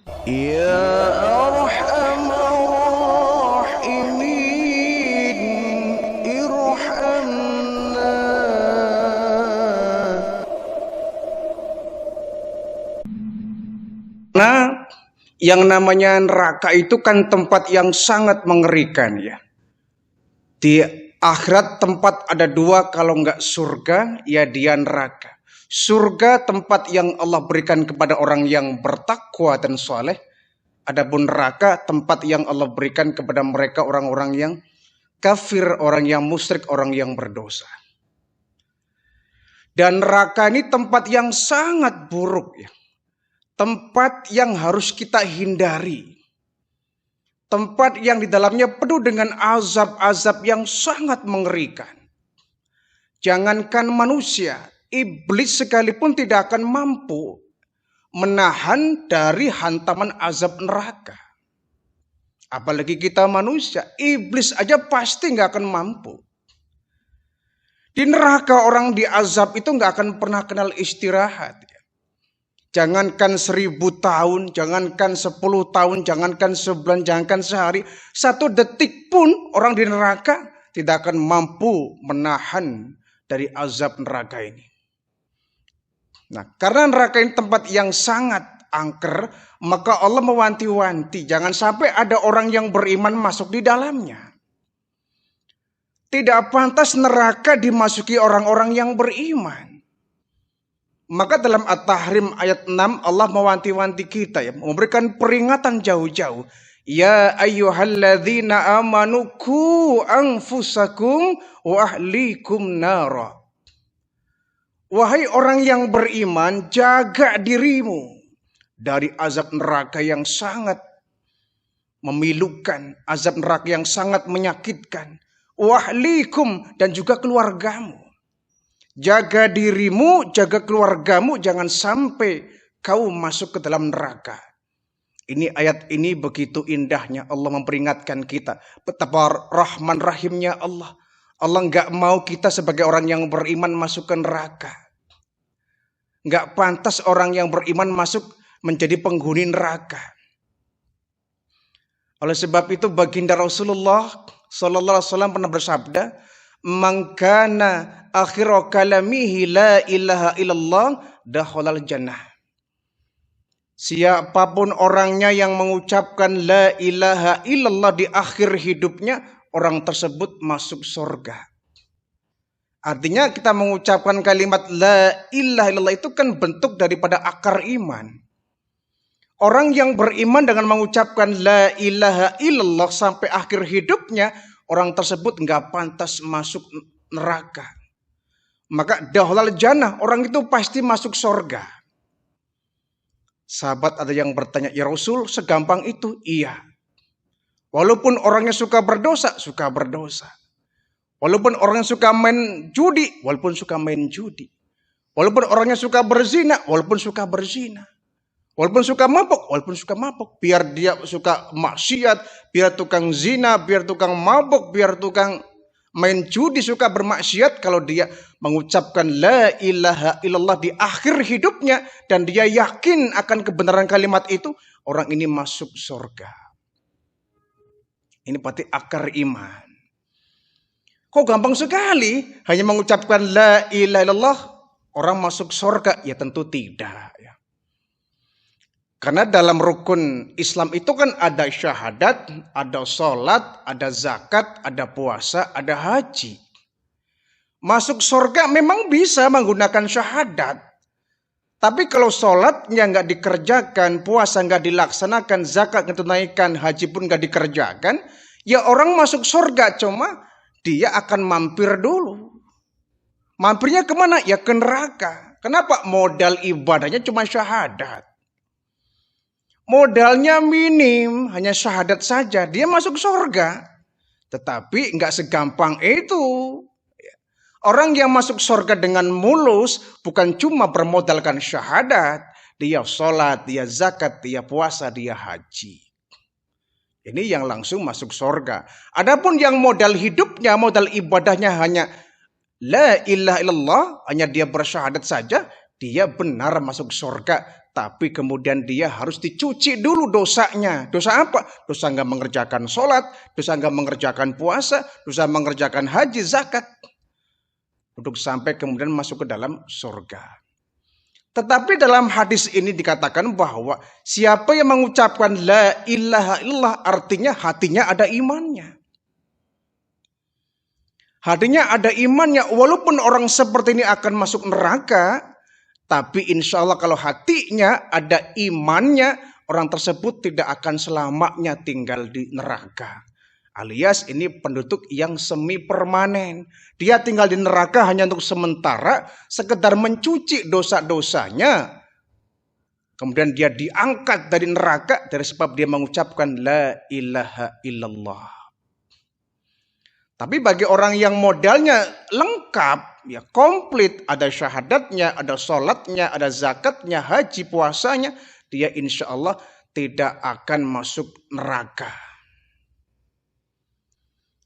Ya Arhamar Rahimin, irhamna. Nah, yang namanya neraka itu kan tempat yang sangat mengerikan ya. Di akhirat tempat ada dua, kalau enggak surga ya dia neraka. Surga tempat yang Allah berikan kepada orang yang bertakwa dan soleh. Adapun neraka tempat yang Allah berikan kepada mereka orang-orang yang kafir, orang yang musyrik, orang yang berdosa. Dan neraka ini tempat yang sangat buruk ya. Tempat yang harus kita hindari. Tempat yang di dalamnya penuh dengan azab-azab yang sangat mengerikan. Jangankan manusia, iblis sekalipun tidak akan mampu menahan dari hantaman azab neraka. Apalagi kita manusia, iblis aja pasti nggak akan mampu. Di neraka orang diazab itu nggak akan pernah kenal istirahat. Jangankan 1000 tahun, jangankan 10 tahun, jangankan sebulan, jangankan sehari, 1 detik pun orang di neraka tidak akan mampu menahan dari azab neraka ini. Nah, karena neraka ini tempat yang sangat angker, maka Allah mewanti-wanti jangan sampai ada orang yang beriman masuk di dalamnya. Tidak pantas neraka dimasuki orang-orang yang beriman. Maka dalam At-Tahrim ayat 6 Allah mewanti-wanti kita ya, memberikan peringatan jauh-jauh. Ya ayyuhalladzina amanu qu anfusakum wa ahlikum nara. Wahai orang yang beriman, jaga dirimu dari azab neraka yang sangat memilukan, azab neraka yang sangat menyakitkan. Wahlikum, dan juga keluargamu. Jaga dirimu, jaga keluargamu, jangan sampai kau masuk ke dalam neraka. Ini ayat ini begitu indahnya Allah memperingatkan kita betapa rahman rahimnya Allah. Allah nggak mau kita sebagai orang yang beriman masuk ke neraka. Nggak pantas orang yang beriman masuk menjadi penghuni neraka. Oleh sebab itu baginda Rasulullah Sallallahu Alaihi Wasallam pernah bersabda, "Man kana akhiru kalamihi la ilaha illallah dakhalal jannah." Siapapun orangnya yang mengucapkan la ilaha illallah di akhir hidupnya, orang tersebut masuk surga. Artinya kita mengucapkan kalimat la ilaha illallah itu kan bentuk daripada akar iman. Orang yang beriman dengan mengucapkan la ilaha illallah sampai akhir hidupnya, orang tersebut nggak pantas masuk neraka. Maka dakhalal jannah, orang itu pasti masuk surga. Sahabat ada yang bertanya, ya Rasul segampang itu? Iya. Walaupun orangnya suka berdosa, suka berdosa. Walaupun orangnya suka main judi, walaupun suka main judi. Walaupun orangnya suka berzina, walaupun suka berzina. Walaupun suka mabuk, walaupun suka mabuk. Biar dia suka maksiat, biar tukang zina, biar tukang mabuk, biar tukang main judi, suka bermaksiat. Kalau dia mengucapkan la ilaha illallah di akhir hidupnya dan dia yakin akan kebenaran kalimat itu, orang ini masuk surga. Ini berarti akar iman. Kok gampang sekali hanya mengucapkan la ilaha illallah orang masuk surga? Ya tentu tidak ya. Karena dalam rukun Islam itu kan ada syahadat, ada sholat, ada zakat, ada puasa, ada haji. Masuk surga memang bisa menggunakan syahadat. Tapi kalau sholatnya nggak dikerjakan, puasa nggak dilaksanakan, zakat nggak ditunaikan, haji pun nggak dikerjakan, ya orang masuk surga cuma dia akan mampir dulu. Mampirnya kemana? Ya ke neraka. Kenapa? Modal ibadahnya cuma syahadat. Modalnya minim, hanya syahadat saja. Dia masuk surga. Tetapi nggak segampang itu. Orang yang masuk surga dengan mulus bukan cuma bermodalkan syahadat. Dia sholat, dia zakat, dia puasa, dia haji. Ini yang langsung masuk surga. Adapun yang modal hidupnya, modal ibadahnya hanya la ilaha illallah, hanya dia bersyahadat saja, dia benar masuk surga tapi kemudian dia harus dicuci dulu dosanya. Dosa apa? Dosa nggak mengerjakan sholat, dosa nggak mengerjakan puasa, dosa mengerjakan haji, zakat. Untuk sampai kemudian masuk ke dalam surga. Tetapi dalam hadis ini dikatakan bahwa siapa yang mengucapkan la ilaha illallah artinya hatinya ada imannya. Hatinya ada imannya, walaupun orang seperti ini akan masuk neraka, tapi insya Allah kalau hatinya ada imannya, orang tersebut tidak akan selamanya tinggal di neraka. Alias ini penduduk yang semi permanen. Dia tinggal di neraka hanya untuk sementara, sekedar mencuci dosa-dosanya. Kemudian dia diangkat dari neraka dari sebab dia mengucapkan la ilaha illallah. Tapi bagi orang yang modalnya lengkap, ya komplit, ada syahadatnya, ada sholatnya, ada zakatnya, haji, puasanya, dia insya Allah tidak akan masuk neraka.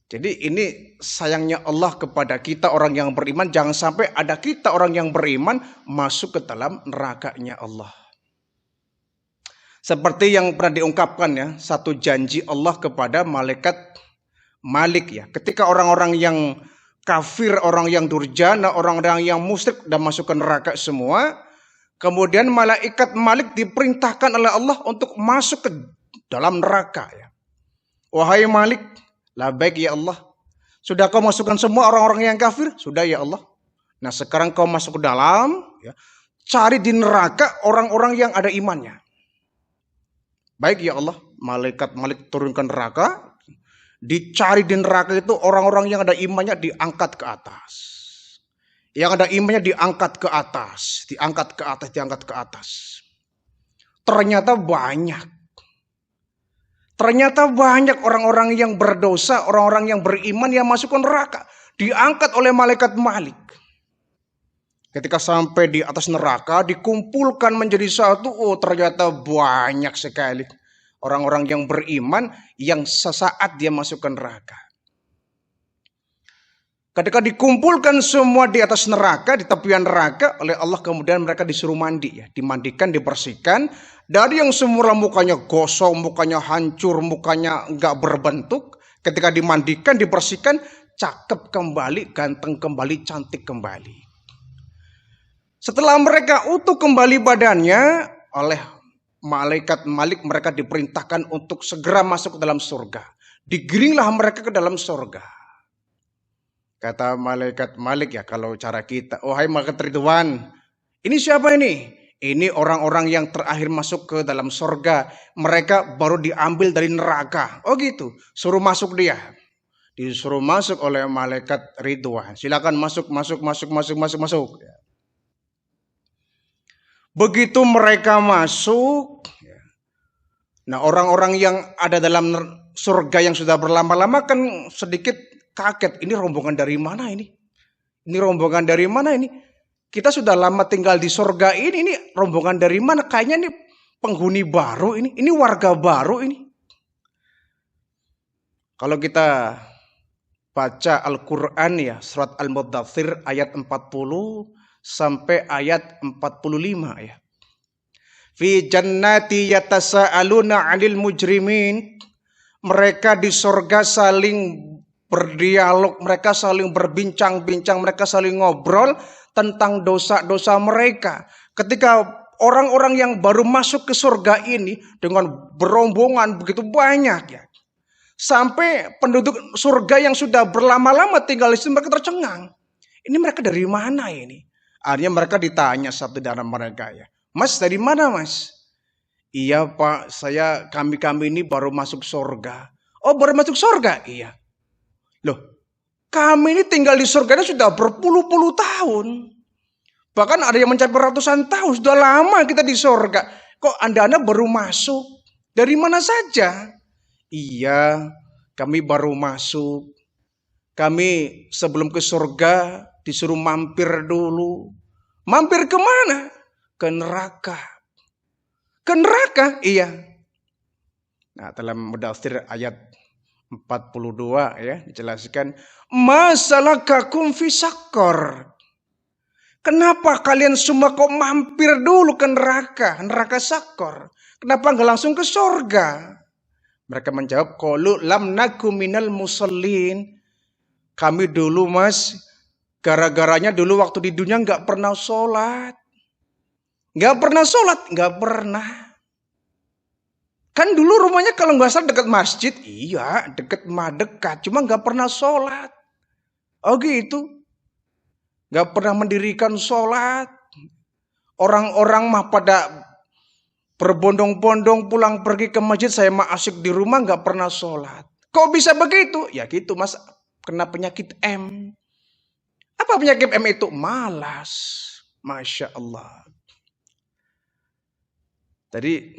Jadi ini sayangnya Allah kepada kita orang yang beriman, jangan sampai ada kita orang yang beriman masuk ke dalam nerakanya Allah. Seperti yang pernah diungkapkan ya, satu janji Allah kepada malaikat Malik ya. Ketika orang-orang yang kafir, orang yang durjana, orang-orang yang musyrik dan masuk ke neraka semua, kemudian malaikat Malik diperintahkan oleh Allah untuk masuk ke dalam neraka ya. Wahai Malik, labbaik ya Allah. Sudah kau masukkan semua orang-orang yang kafir? Sudah ya Allah. Nah sekarang kau masuk ke dalam, ya, cari di neraka orang-orang yang ada imannya. Baik ya Allah, malaikat Malik turunkan neraka. Dicari di neraka itu orang-orang yang ada imannya diangkat ke atas. Yang ada imannya diangkat ke atas. Diangkat ke atas, diangkat ke atas. Ternyata banyak. Ternyata banyak orang-orang yang berdosa, orang-orang yang beriman yang masuk ke neraka. Diangkat oleh malaikat Malik. Ketika sampai di atas neraka, dikumpulkan menjadi satu. Oh ternyata banyak sekali. Orang-orang yang beriman yang sesaat dia masuk ke neraka. Ketika dikumpulkan semua di atas neraka, di tepian neraka, oleh Allah kemudian mereka disuruh mandi. Ya. Dimandikan, dibersihkan. Dari yang semula mukanya gosong, mukanya hancur, mukanya enggak berbentuk. Ketika dimandikan, dibersihkan, cakep kembali, ganteng kembali, cantik kembali. Setelah mereka utuh kembali badannya, oleh malaikat Malik mereka diperintahkan untuk segera masuk ke dalam surga. Digiringlah mereka ke dalam surga. Kata malaikat Malik ya kalau cara kita, wahai malaikat Ridwan, ini siapa ini? Ini orang-orang yang terakhir masuk ke dalam surga. Mereka baru diambil dari neraka. Oh gitu, suruh masuk dia. Disuruh masuk oleh malaikat Ridwan. Silakan masuk. Begitu mereka masuk, nah orang-orang yang ada dalam surga yang sudah berlama-lama kan sedikit kaget. Ini rombongan dari mana ini? Ini rombongan dari mana ini? Kita sudah lama tinggal di surga ini rombongan dari mana? Kayaknya ini penghuni baru ini warga baru ini. Kalau kita baca Al-Quran ya, surat Al-Muddathir ayat 40 sampai ayat 45 ya. Fi jannati yatasaaluna 'anil mujrimin. Mereka di surga saling berdialog, mereka saling berbincang-bincang, mereka saling ngobrol tentang dosa-dosa mereka. Ketika orang-orang yang baru masuk ke surga ini dengan berombongan begitu banyak ya. Sampai penduduk surga yang sudah berlama-lama tinggal di sini mereka tercengang. Ini mereka dari mana ini? Akhirnya mereka ditanya satu dari mereka ya. Mas dari mana mas? Iya pak, kami ini baru masuk surga. Oh baru masuk surga? Iya. Loh, kami ini tinggal di surga ini sudah berpuluh-puluh tahun. Bahkan ada yang mencapai ratusan tahun. Sudah lama kita di surga. Kok anda baru masuk? Dari mana saja? Iya, kami baru masuk. Kami sebelum ke surga disuruh mampir dulu. Mampir kemana? Ke neraka. Ke neraka? Iya. Nah, dalam Mudaththir ayat 42 ya dijelaskan, masalakakum fi saqqar. Kenapa kalian semua kok mampir dulu ke neraka sakor? Kenapa nggak langsung ke sorga? Mereka menjawab, qalu lam naku minal musallin. Kami dulu mas, gara-garanya dulu waktu di dunia nggak pernah sholat. Nggak pernah sholat, nggak pernah. Kan dulu rumahnya kalau nggak salah dekat masjid, iya dekat cuma nggak pernah sholat. Oh gitu, nggak pernah mendirikan sholat. Orang-orang mah pada berbondong-bondong pulang pergi ke masjid, saya mah asyik di rumah nggak pernah sholat. Kok bisa begitu? Ya gitu mas, kena penyakit M. Apa penyakit M itu? Malas. Masya Allah. Jadi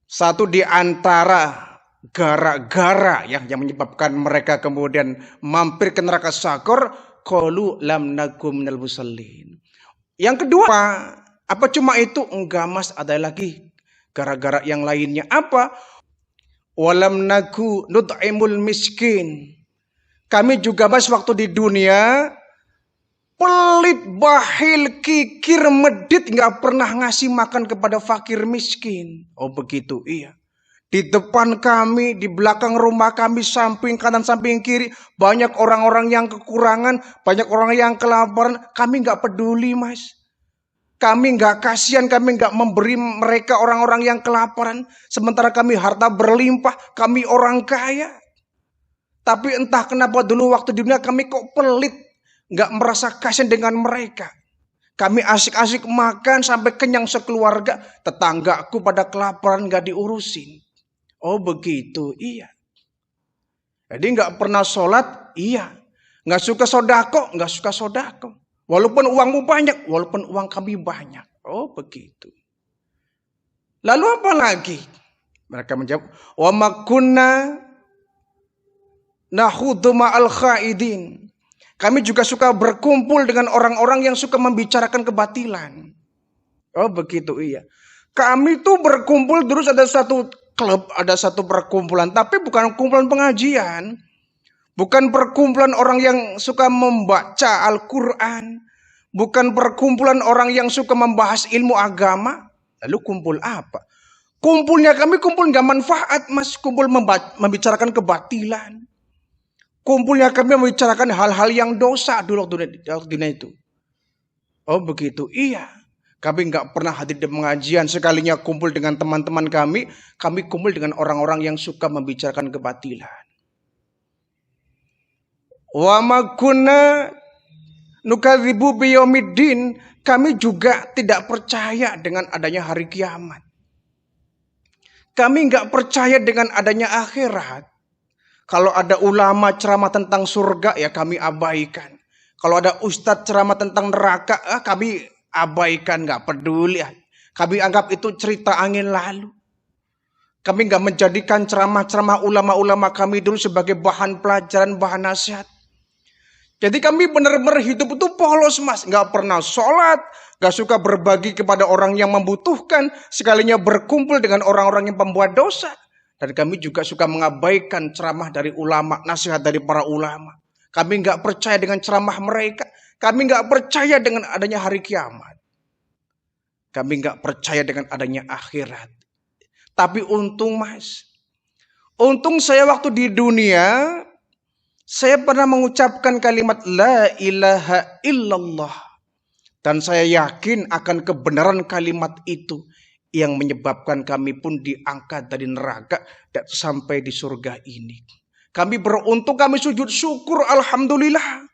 satu di antara gara-gara yang menyebabkan mereka kemudian mampir ke neraka sakor, qalu lam nakum minal musallin. Yang kedua, apa cuma itu? Enggak mas, ada lagi gara-gara yang lainnya. Apa? Walam naku nut'imul miskin. Kami juga mas waktu di dunia pelit, bahil, kikir, medit, nggak pernah ngasih makan kepada fakir miskin. Oh begitu, iya. Di depan kami, di belakang rumah kami, samping kanan, samping kiri, banyak orang-orang yang kekurangan, banyak orang yang kelaparan. Kami nggak peduli, mas. Kami nggak kasihan, kami nggak memberi mereka orang-orang yang kelaparan. Sementara kami harta berlimpah, kami orang kaya. Tapi entah kenapa dulu waktu di dunia kami kok pelit. Nggak merasa kasihan dengan mereka. Kami asik-asik makan sampai kenyang sekeluarga. Tetanggaku pada kelaparan nggak diurusin. Oh begitu, iya. Jadi nggak pernah sholat, iya. Nggak suka sodako, nggak suka sodako. Walaupun uangmu banyak, walaupun uang kami banyak. Oh begitu. Lalu apa lagi? Mereka menjawab, wa makunna nahudu ma'al khaidin. Kami juga suka berkumpul dengan orang-orang yang suka membicarakan kebatilan. Oh begitu, iya. Kami tuh berkumpul terus ada satu klub, ada satu perkumpulan. Tapi bukan kumpulan pengajian. Bukan perkumpulan orang yang suka membaca Al-Quran. Bukan perkumpulan orang yang suka membahas ilmu agama. Lalu kumpul apa? Kumpulnya kami kumpul gak manfaat mas. Kumpul membicarakan kebatilan. Kumpulnya kami membicarakan hal-hal yang dosa dulu waktu dunia itu. Oh begitu, iya. Kami nggak pernah hadir di pengajian. Sekalinya kumpul dengan teman-teman kami kumpul dengan orang-orang yang suka membicarakan kebatilan. Wa ma kunna nukadzibu biyaumiddin. Kami juga tidak percaya dengan adanya hari kiamat. Kami nggak percaya dengan adanya akhirat. Kalau ada ulama ceramah tentang surga, ya kami abaikan. Kalau ada ustadz ceramah tentang neraka, kami abaikan, nggak peduli. Kami anggap itu cerita angin lalu. Kami nggak menjadikan ceramah-ceramah ulama-ulama kami dulu sebagai bahan pelajaran, bahan nasihat. Jadi kami benar-benar hidup itu polos mas. Nggak pernah sholat, nggak suka berbagi kepada orang yang membutuhkan. Sekalinya berkumpul dengan orang-orang yang pembuat dosa. Dan kami juga suka mengabaikan ceramah dari ulama, nasihat dari para ulama. Kami nggak percaya dengan ceramah mereka. Kami nggak percaya dengan adanya hari kiamat. Kami nggak percaya dengan adanya akhirat. Tapi untung mas. Untung saya waktu di dunia, saya pernah mengucapkan kalimat La ilaha illallah. Dan saya yakin akan kebenaran kalimat itu. Yang menyebabkan kami pun diangkat dari neraka dan sampai di surga ini. Kami beruntung, kami sujud syukur, alhamdulillah.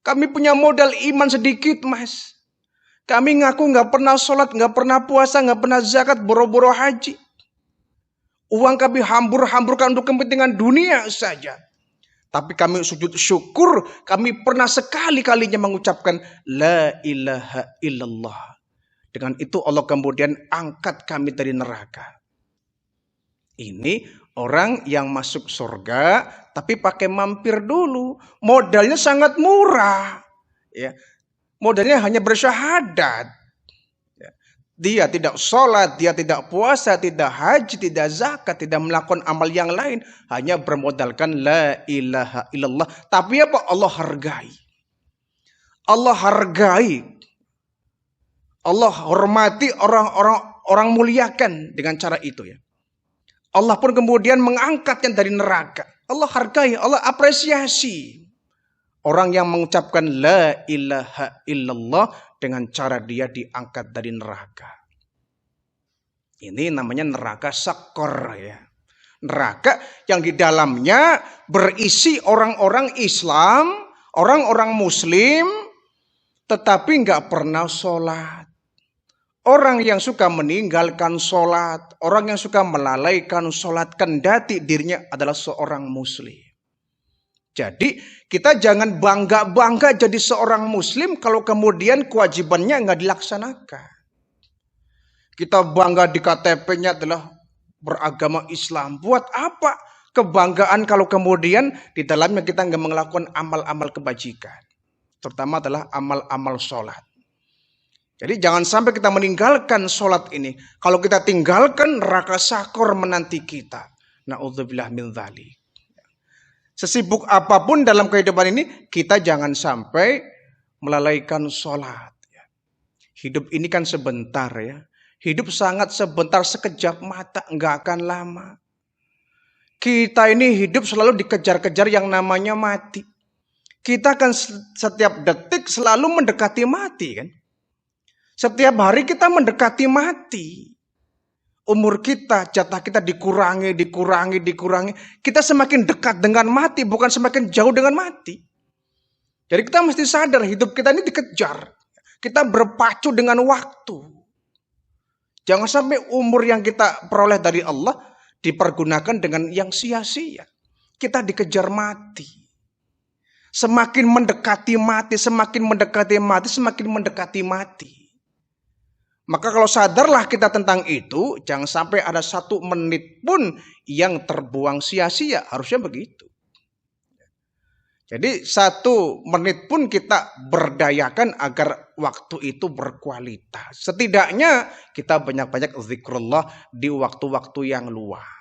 Kami punya modal iman sedikit mas. Kami ngaku gak pernah sholat, gak pernah puasa, gak pernah zakat, boro-boro haji. Uang kami hambur-hamburkan untuk kepentingan dunia saja. Tapi kami sujud syukur, kami pernah sekali-kalinya mengucapkan La ilaha illallah. Dengan itu Allah kemudian angkat kami dari neraka. Ini orang yang masuk surga tapi pakai mampir dulu. Modalnya sangat murah. Ya. Modalnya hanya bersyahadat. Ya. Dia tidak sholat, dia tidak puasa, tidak haji, tidak zakat, tidak melakukan amal yang lain. Hanya bermodalkan La ilaha illallah. Tapi apa? Allah hargai. Allah hargai, Allah hormati, orang muliakan dengan cara itu ya. Allah pun kemudian mengangkatnya dari neraka. Allah hargai, Allah apresiasi orang yang mengucapkan la ilaha illallah dengan cara dia diangkat dari neraka. Ini namanya neraka sakor ya. Neraka yang di dalamnya berisi orang-orang Islam, orang-orang Muslim, tetapi nggak pernah sholat. Orang yang suka meninggalkan sholat, orang yang suka melalaikan sholat, kendati dirinya adalah seorang Muslim. Jadi kita jangan bangga-bangga jadi seorang Muslim kalau kemudian kewajibannya nggak dilaksanakan. Kita bangga di KTP-nya adalah beragama Islam. Buat apa kebanggaan kalau kemudian di dalamnya kita nggak melakukan amal-amal kebajikan. Terutama adalah amal-amal sholat. Jadi jangan sampai kita meninggalkan sholat ini. Kalau kita tinggalkan, neraka sakor menanti kita. Na'udzubillah min dzalik. Sesibuk apapun dalam kehidupan ini, kita jangan sampai melalaikan sholat. Hidup ini kan sebentar ya. Hidup sangat sebentar, sekejap mata, nggak akan lama. Kita ini hidup selalu dikejar-kejar yang namanya mati. Kita kan setiap detik selalu mendekati mati kan. Setiap hari kita mendekati mati. Umur kita, jatah kita dikurangi. Kita semakin dekat dengan mati, bukan semakin jauh dengan mati. Jadi kita mesti sadar hidup kita ini dikejar. Kita berpacu dengan waktu. Jangan sampai umur yang kita peroleh dari Allah dipergunakan dengan yang sia-sia. Kita dikejar mati. Semakin mendekati mati, semakin mendekati mati. Maka kalau sadarlah kita tentang itu, jangan sampai ada 1 menit pun yang terbuang sia-sia. Harusnya begitu. Jadi 1 menit pun kita berdayakan agar waktu itu berkualitas. Setidaknya kita banyak-banyak zikrullah di waktu-waktu yang luang.